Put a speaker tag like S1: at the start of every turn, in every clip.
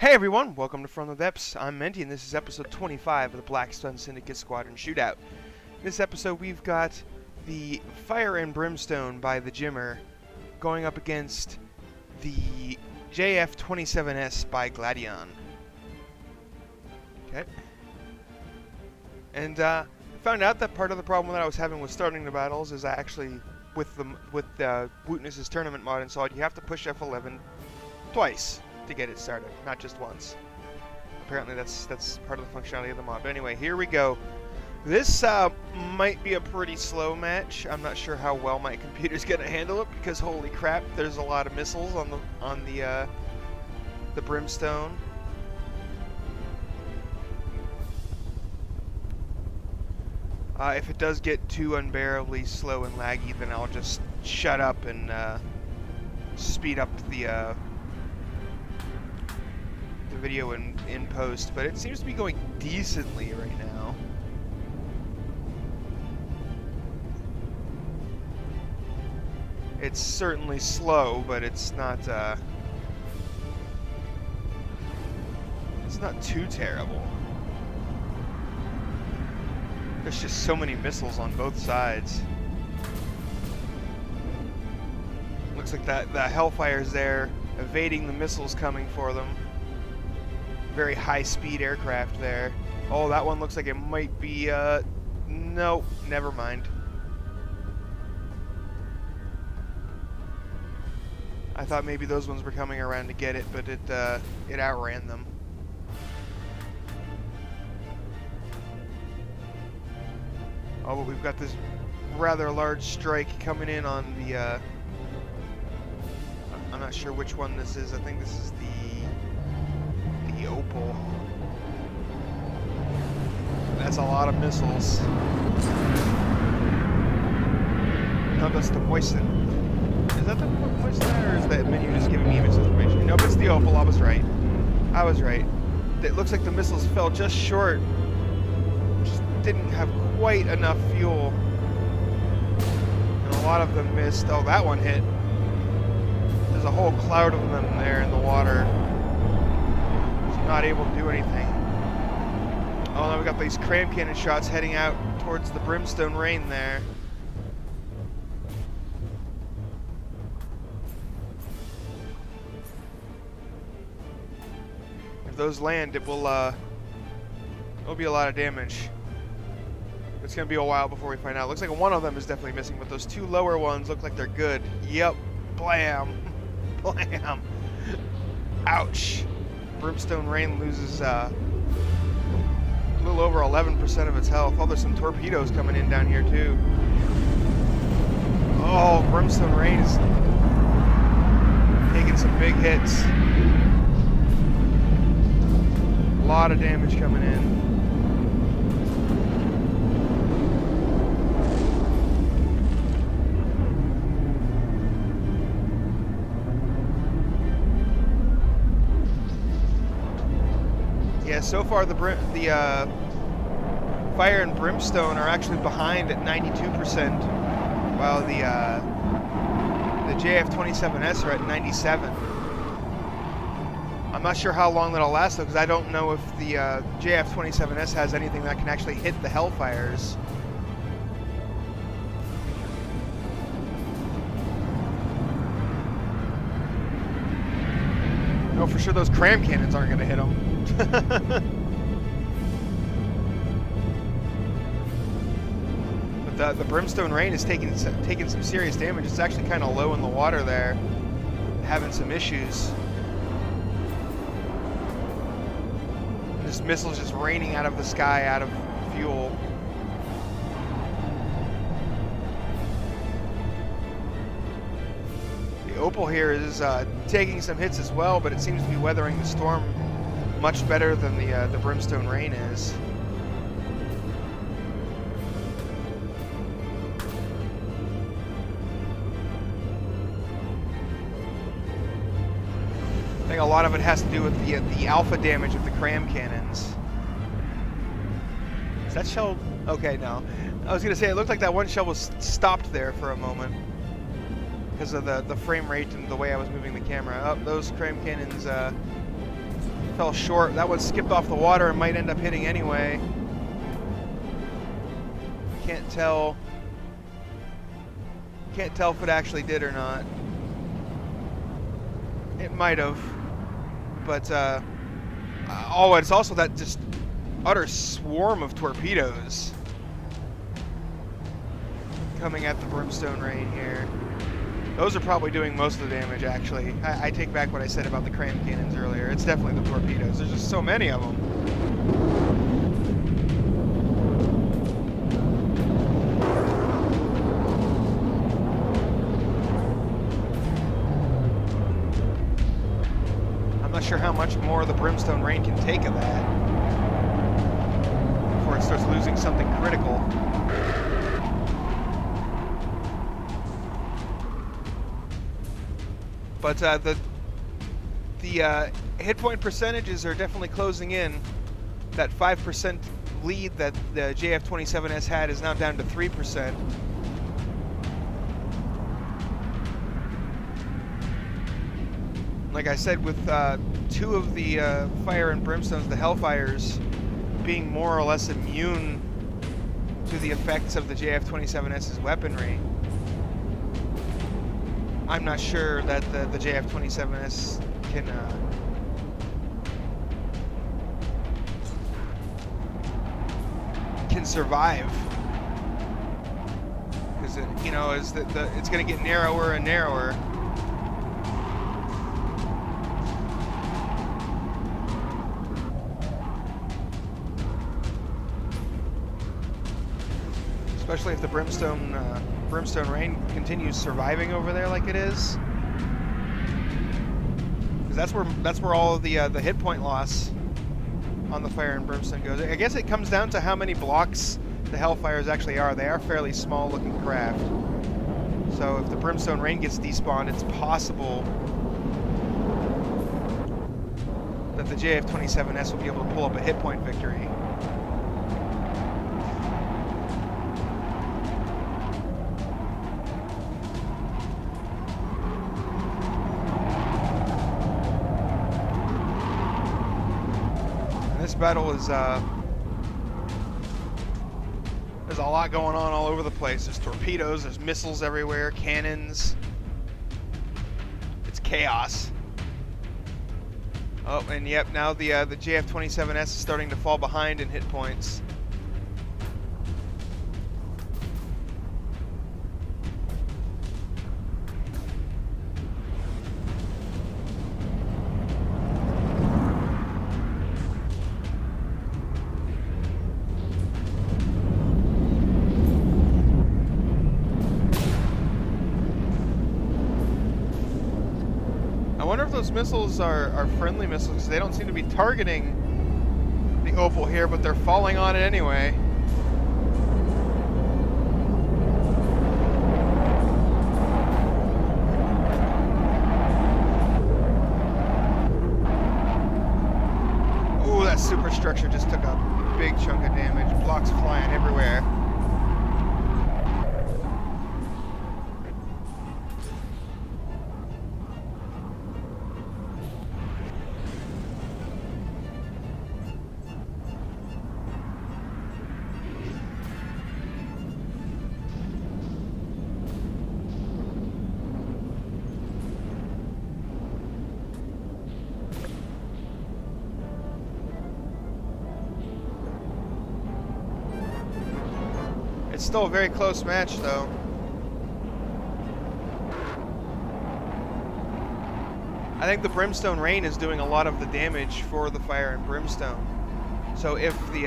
S1: Hey everyone, welcome to From the Depths. I'm Menti, and this is episode 25 of the Brimstone Syndicate Squadron Shootout. In this episode, we've got the Fire and Brimstone by the Jimmer going up against the JF-27S by Gladion. Okay. And found out that part of the problem that I was having with starting the battles is actually with Wootness's tournament mod installed, you have to push F11 twice to get it started, not just once. Apparently that's part of the functionality of the mod. But anyway, here we go. This might be a pretty slow match. I'm not sure how well my computer's gonna handle it because holy crap, there's a lot of missiles on the Brimstone. If it does get too unbearably slow and laggy, then I'll just shut up and speed up the video in post, but it seems to be going decently right now. It's certainly slow, but it's not too terrible. There's just so many missiles on both sides. Looks like the Hellfire's there, evading the missiles coming for them. Very high-speed aircraft there. Oh, that one looks like it might be, nope, never mind. I thought maybe those ones were coming around to get it, but it outran them. Oh, but we've got this rather large strike coming in on the, I'm not sure which one this is. I think this is the Opal. That's a lot of missiles. No, that's the Moisten. Is that the Moisten, or is that menu just giving me image information? Nope, it's the Opal. I was right. I was right. It looks like the missiles fell just short. Just didn't have quite enough fuel. And a lot of them missed. Oh, that one hit. There's a whole cloud of them there in the water. Not able to do anything. Oh, now we got these cram cannon shots heading out towards the Brimstone rain there. If those land, it'll be a lot of damage. It's gonna be a while before we find out. Looks like one of them is definitely missing, but those two lower ones look like they're good. Yep. Blam. Blam. Ouch. Brimstone Rain loses a little over 11% of its health. Oh, there's some torpedoes coming in down here too. Oh, Brimstone Rain is taking some big hits. A lot of damage coming in. Yeah, so far the Fire and Brimstone are actually behind at 92%, while the JF-27S are at 97%. I'm not sure how long that'll last though, because I don't know if the JF-27S has anything that can actually hit the Hellfires. No, for sure those cram cannons aren't going to hit them. But the Brimstone Rain is taking some serious damage. It's actually kind of low in the water there, having some issues. This missile's just raining out of the sky, out of fuel. The Opal here is taking some hits as well, but it seems to be weathering the storm much better than the Brimstone Rain is. I think a lot of it has to do with the alpha damage of the cram cannons. Is that shell okay? No, I was gonna say it looked like that one shell was stopped there for a moment. because of the frame rate and the way I was moving the camera. Oh, those cram cannons fell fell short. That one skipped off the water and might end up hitting anyway. Can't tell. Can't tell if it actually did or not. It might have, but oh, it's also that just utter swarm of torpedoes coming at the Brimstone rain here. Those are probably doing most of the damage, actually. I take back what I said about the cram cannons earlier. It's definitely the torpedoes. There's just so many of them. I'm not sure how much more the Brimstone rain can take of that before it starts losing something critical. But the hit point percentages are definitely closing in. That 5% lead that the JF-27S had is now down to 3%. Like I said, with two of the Fire and Brimstones, the Hellfires, being more or less immune to the effects of the JF-27S's weaponry, I'm not sure that the JF-27S can survive, because it's going to get narrower and narrower. Especially if the Brimstone rain continues surviving over there like it is, because that's where all of the hit point loss on the Fire and Brimstone goes. I guess it comes down to how many blocks the Hellfires actually are. They are fairly small-looking craft, so if the Brimstone rain gets despawned, it's possible that the JF-27S will be able to pull up a hit point victory. This battle is, there's a lot going on all over the place. There's torpedoes, there's missiles everywhere, cannons. It's chaos. Oh, and yep, now the JF-27S is starting to fall behind in hit points. I wonder if those missiles are friendly missiles. They don't seem to be targeting the Opal here, but they're falling on it anyway. Ooh, that superstructure just took a big chunk of damage. Blocks flying everywhere. It's still a very close match, though. I think the Brimstone rain is doing a lot of the damage for the Fire and Brimstone. So if the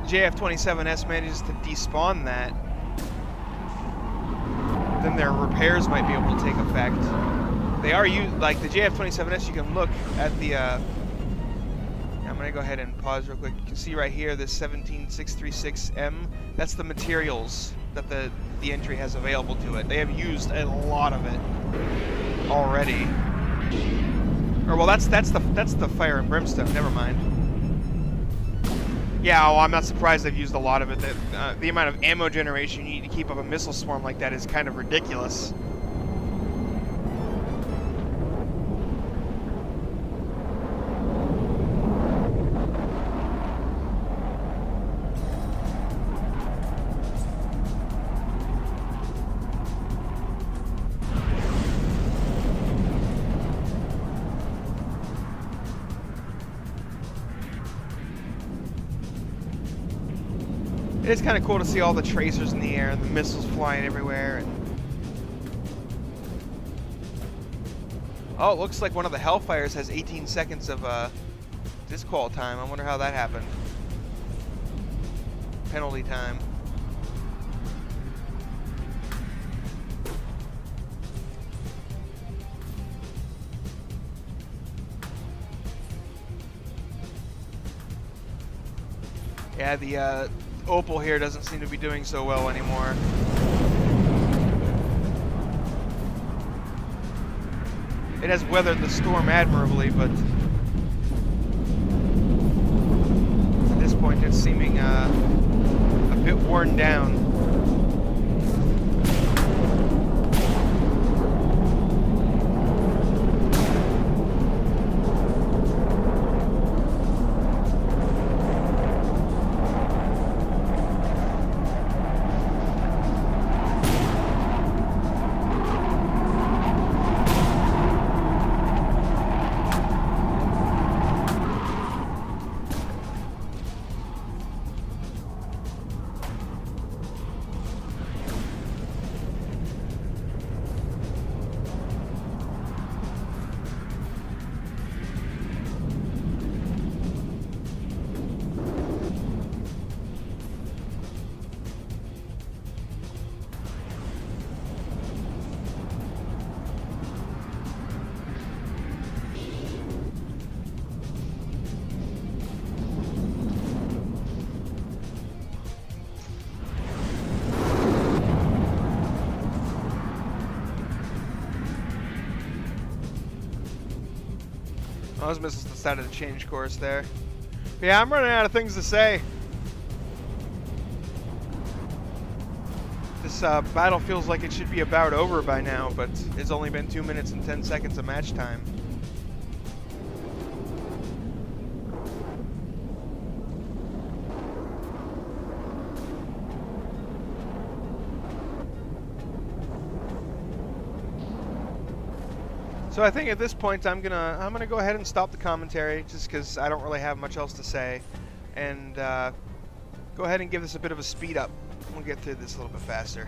S1: JF-27S manages to despawn that, then their repairs might be able to take effect. They are like the JF-27S. You can look at the. I'm gonna go ahead and pause real quick. You can see right here this 17636M. That's the materials that the entry has available to it. They have used a lot of it already. Or well, that's the Fire and Brimstone. Never mind. Yeah, well, I'm not surprised they've used a lot of it. The amount of ammo generation you need to keep up a missile swarm like that is kind of ridiculous. It is kind of cool to see all the tracers in the air and the missiles flying everywhere. And oh, it looks like one of the Hellfires has 18 seconds of disqual time. I wonder how that happened. Penalty time. Yeah, the Opal here doesn't seem to be doing so well anymore. It has weathered the storm admirably, but at this point it's seeming a bit worn down. Those missiles decided to change course there. Yeah, I'm running out of things to say. This battle feels like it should be about over by now, but it's only been 2 minutes and 10 seconds of match time. So I think at this point I'm gonna go ahead and stop the commentary, just because I don't really have much else to say, and go ahead and give this a bit of a speed up. We'll get through this a little bit faster.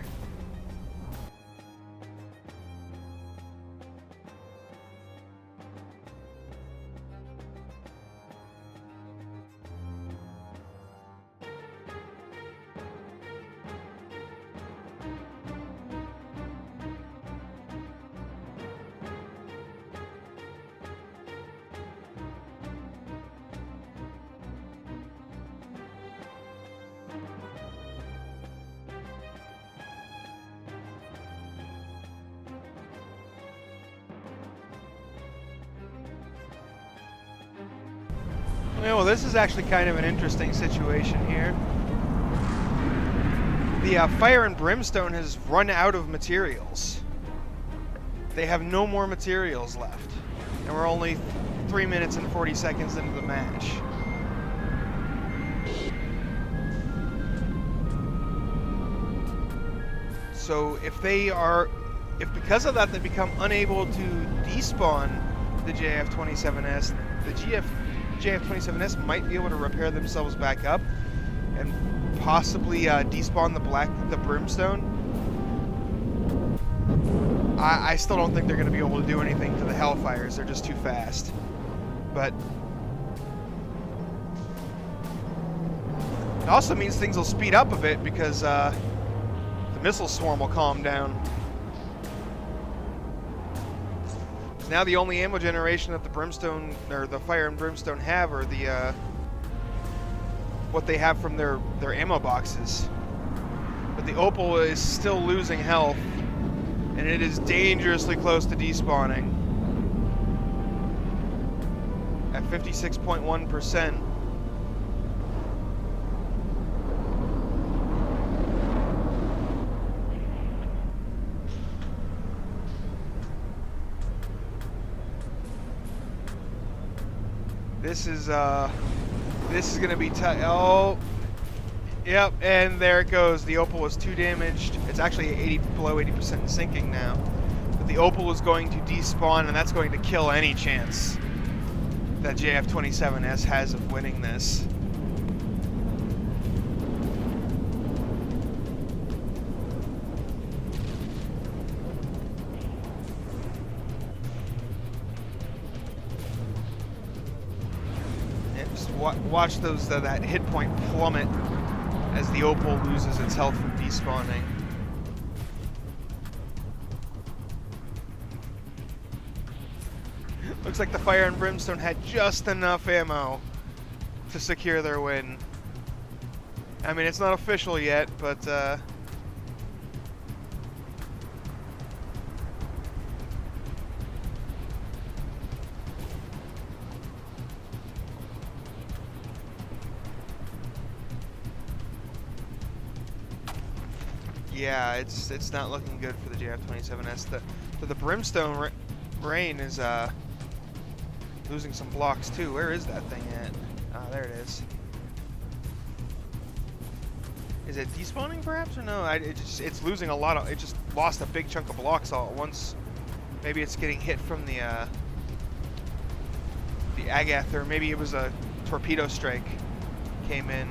S1: Well, this is actually kind of an interesting situation here. The Fire and Brimstone has run out of materials. They have no more materials left. And we're only 3 minutes and 40 seconds into the match. So if because of that they become unable to despawn the JF-27S, the JF-27S might be able to repair themselves back up and possibly despawn the Brimstone. I still don't think they're going to be able to do anything to the Hellfires. They're just too fast. But it also means things will speed up a bit because the missile swarm will calm down. Now the only ammo generation that the Brimstone or the Fire and Brimstone have are the what they have from their ammo boxes. But the Opal is still losing health, and it is dangerously close to despawning at 56.1%. This is going to be tight. Oh, yep, and there it goes. The Opal was too damaged. It's actually below 80% sinking now. But the Opal is going to despawn, and that's going to kill any chance that JF-27S has of winning this. Just watch those that hit point plummet as the Opal loses its health from despawning. Looks like the Fire and Brimstone had just enough ammo to secure their win. I mean, it's not official yet, but yeah, it's not looking good for the JF-27S. The Brimstone Rain is losing some blocks too. Where is that thing at? Ah, there it is. Is it despawning perhaps or no? It's losing a lot of. It just lost a big chunk of blocks all at once. Maybe it's getting hit from the Agath, or maybe it was a torpedo strike. Came in,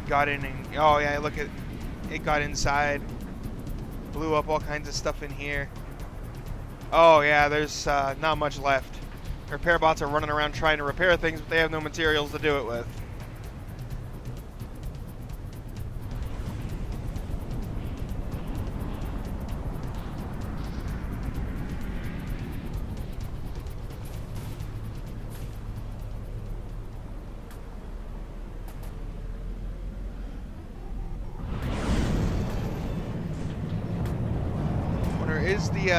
S1: got in, and oh yeah, look at it. Got inside, blew up all kinds of stuff in here. Oh yeah, there's not much left. Repair bots are running around trying to repair things, but they have no materials to do it with. Wonder, is the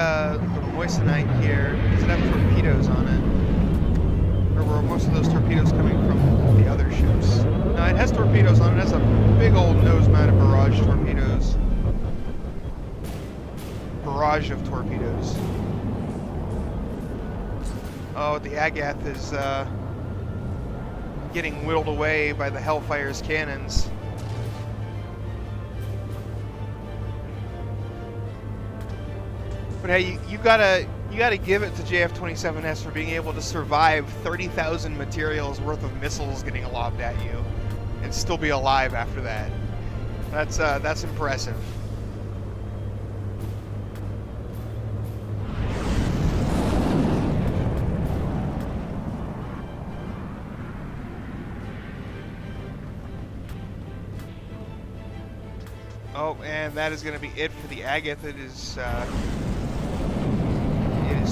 S1: moissanite here, does it have torpedoes on it? Or were most of those torpedoes coming from the other ships? No, it has torpedoes on it. It has a big old nose mount of barrage torpedoes. Barrage of torpedoes. Oh, the Agath is getting whittled away by the Hellfire's cannons. But hey, you gotta give it to JF-27S for being able to survive 30,000 materials worth of missiles getting lobbed at you, and still be alive after that. That's impressive. Oh, and that is going to be it for the Agath. It is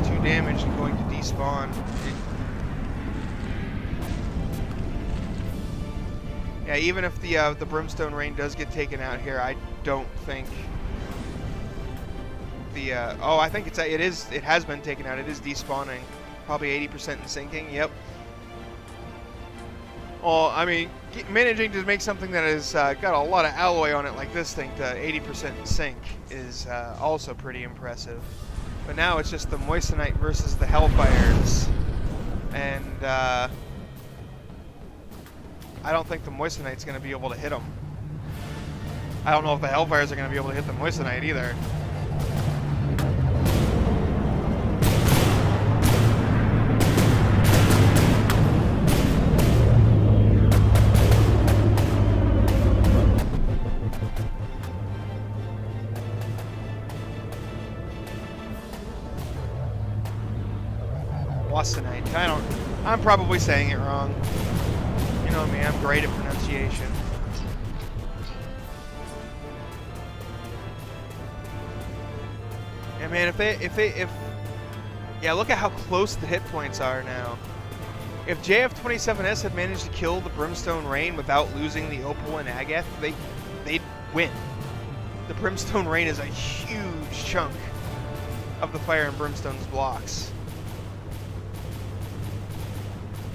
S1: too damaged and going to despawn. Yeah, even if the Brimstone Rain does get taken out here, I don't think the oh, I think it has been taken out. It is despawning, probably 80% in sinking. Yep. Well, I mean, managing to make something that has got a lot of alloy on it like this thing to 80% in sink is also pretty impressive. But now it's just the moissanite versus the Hellfires, and I don't think the moissanite's going to be able to hit them. I don't know if the Hellfires are going to be able to hit the moissanite either. I'm probably saying it wrong. You know me, I'm great at pronunciation. Yeah, man, yeah, look at how close the hit points are now. If JF-27S had managed to kill the Brimstone Rain without losing the Opal and Agath, they'd win. The Brimstone Rain is a huge chunk of the Fire and Brimstone's blocks.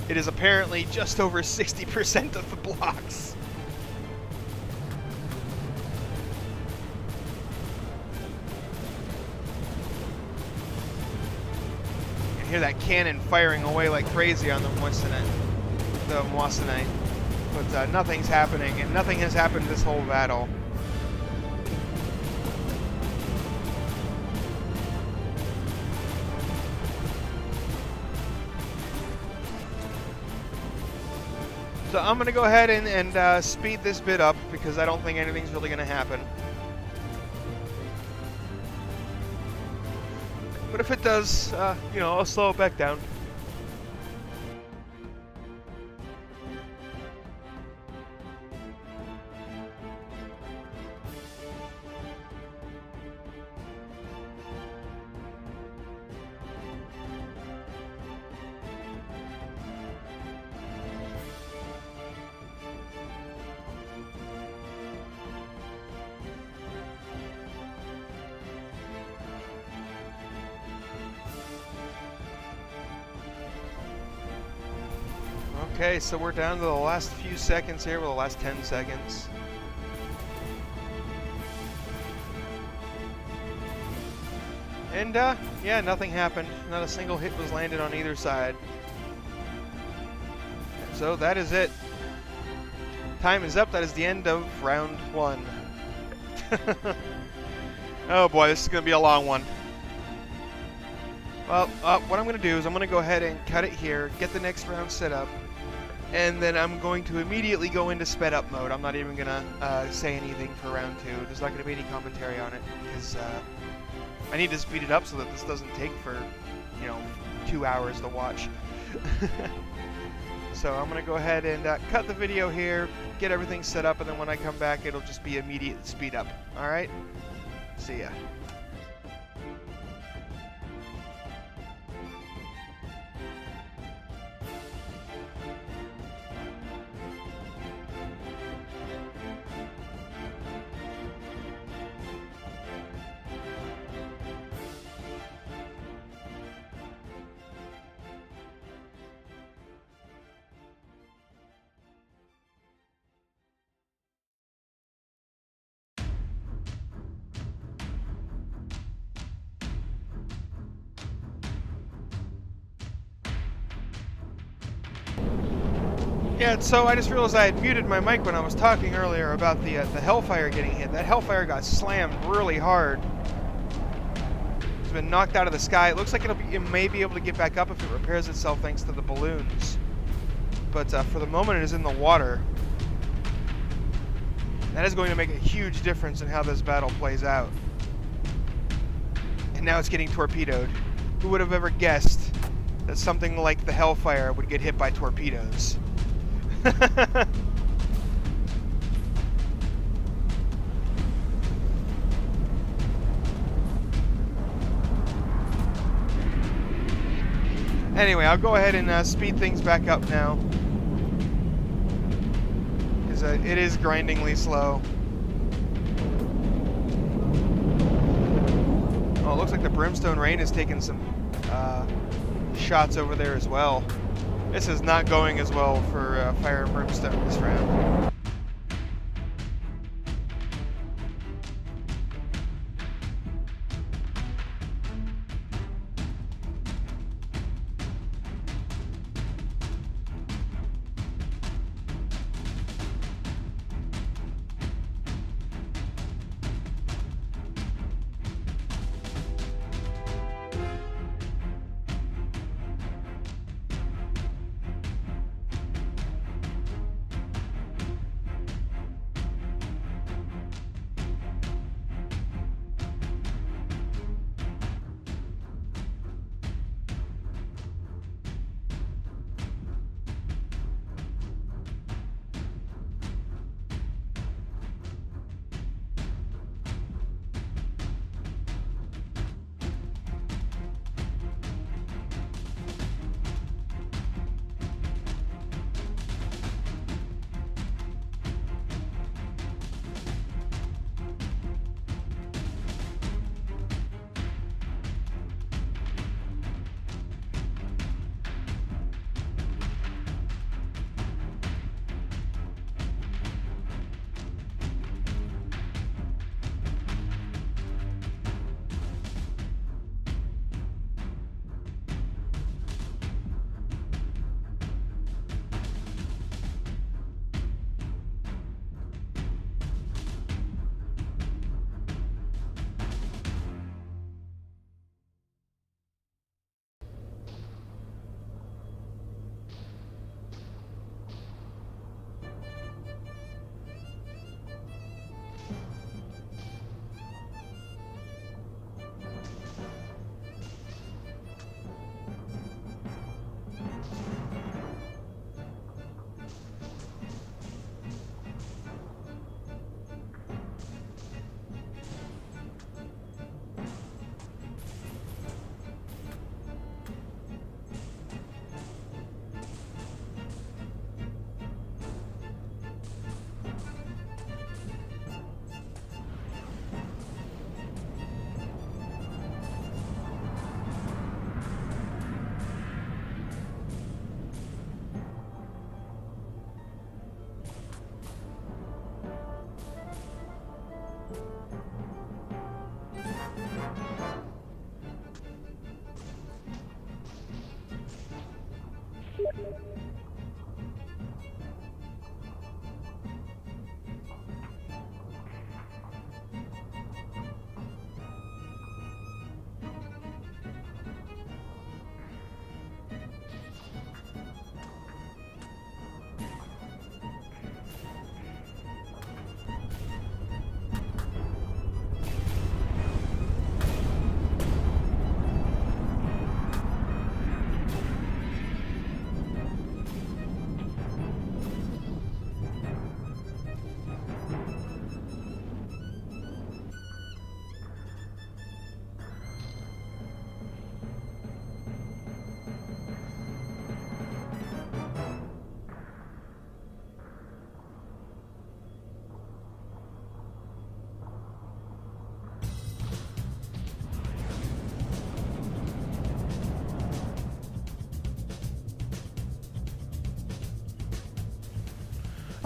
S1: It is apparently just over 60% of the blocks. You can hear that cannon firing away like crazy on the moissanite. But nothing's happening, and nothing has happened this whole battle. So I'm going to go ahead and speed this bit up because I don't think anything's really going to happen. But if it does, you know, I'll slow it back down. Okay, so we're down to the last few seconds here, well, the last 10 seconds. And, yeah, nothing happened. Not a single hit was landed on either side. And so that is it. Time is up. That is the end of round 1. Oh boy, this is going to be a long one. Well, what I'm going to do is I'm going to go ahead and cut it here, get the next round set up, and then I'm going to immediately go into sped up mode. I'm not even going to say anything for round 2. There's not going to be any commentary on it, because I need to speed it up so that this doesn't take for, 2 hours to watch. So I'm going to go ahead and cut the video here, get everything set up, and then when I come back, it'll just be immediate speed up. All right? See ya. Yeah, so I just realized I had muted my mic when I was talking earlier about the Hellfire getting hit. That Hellfire got slammed really hard. It's been knocked out of the sky. It looks like it may be able to get back up if it repairs itself thanks to the balloons. But for the moment, it is in the water. That is going to make a huge difference in how this battle plays out. And now it's getting torpedoed. Who would have ever guessed that something like the Hellfire would get hit by torpedoes? Anyway, I'll go ahead and speed things back up now, because it is grindingly slow. Oh, it looks like the Brimstone Rain has taken some shots over there as well. This is not going as well for Fire and Brimstone this round.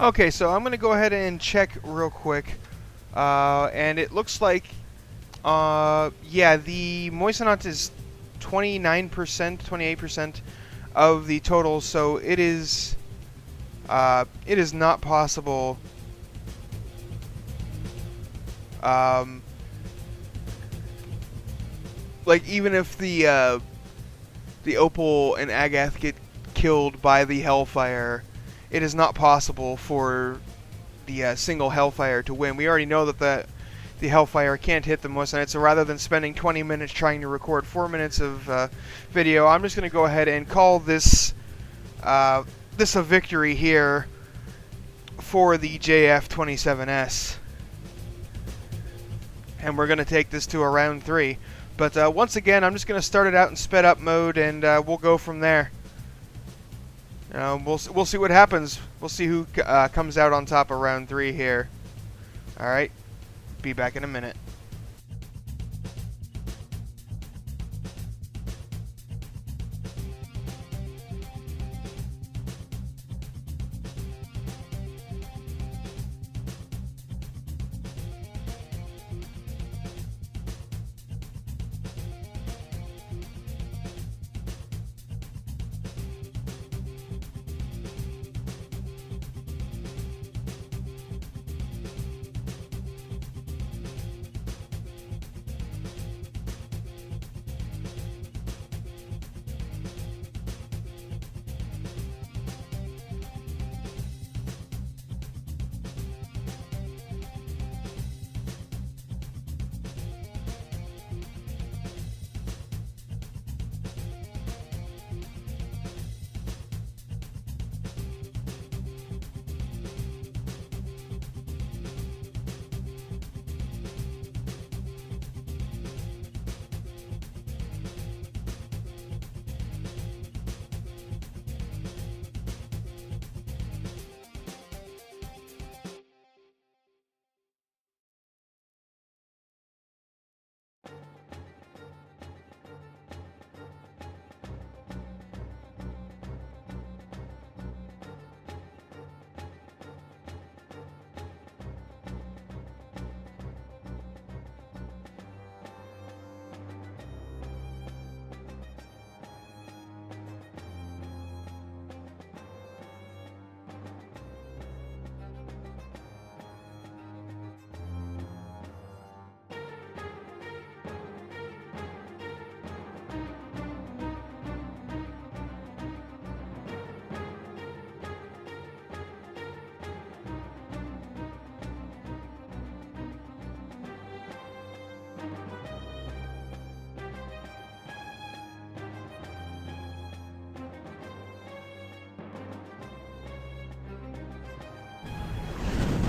S1: Okay, so I'm going to go ahead and check real quick. And it looks like, yeah, the Moissanite is 29%, 28% of the total, so it is not possible like even if the Opal and Agath get killed by the Hellfire, it is not possible for the single Hellfire to win. We already know that the Hellfire can't hit the Moissanite, so rather than spending 20 minutes trying to record 4 minutes of video, I'm just going to go ahead and call this this a victory here for the JF-27S. And we're going to take this to a round 3. But once again, I'm just going to start it out in sped up mode, and we'll go from there. We'll see what happens. We'll see who comes out on top of round 3 here. Alright, be back in a minute.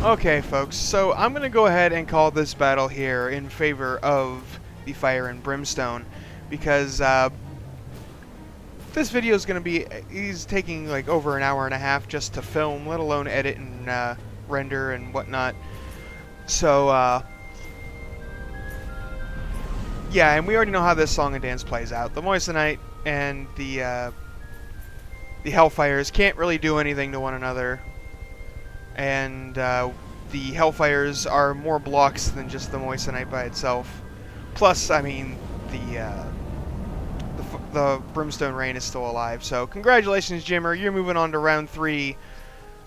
S1: Okay, folks, so I'm going to go ahead and call this battle here in favor of the Fire and Brimstone, because this video is going to be, he's taking like over an hour and a half just to film, let alone edit and render and whatnot. So, yeah, and we already know how this song and dance plays out. The Moissanite and the Hellfires can't really do anything to one another. And the Hellfires are more blocks than just the Moissanite by itself. Plus, I mean, the Brimstone Rain is still alive. So, congratulations, Jimmer. You're moving on to round 3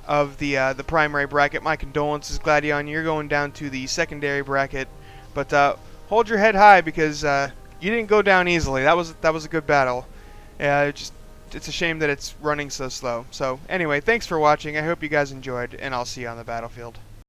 S1: of the primary bracket. My condolences, Gladion. You're going down to the secondary bracket. But hold your head high, because you didn't go down easily. That was a good battle. It's a shame that it's running so slow. So, anyway, thanks for watching. I hope you guys enjoyed, and I'll see you on the battlefield.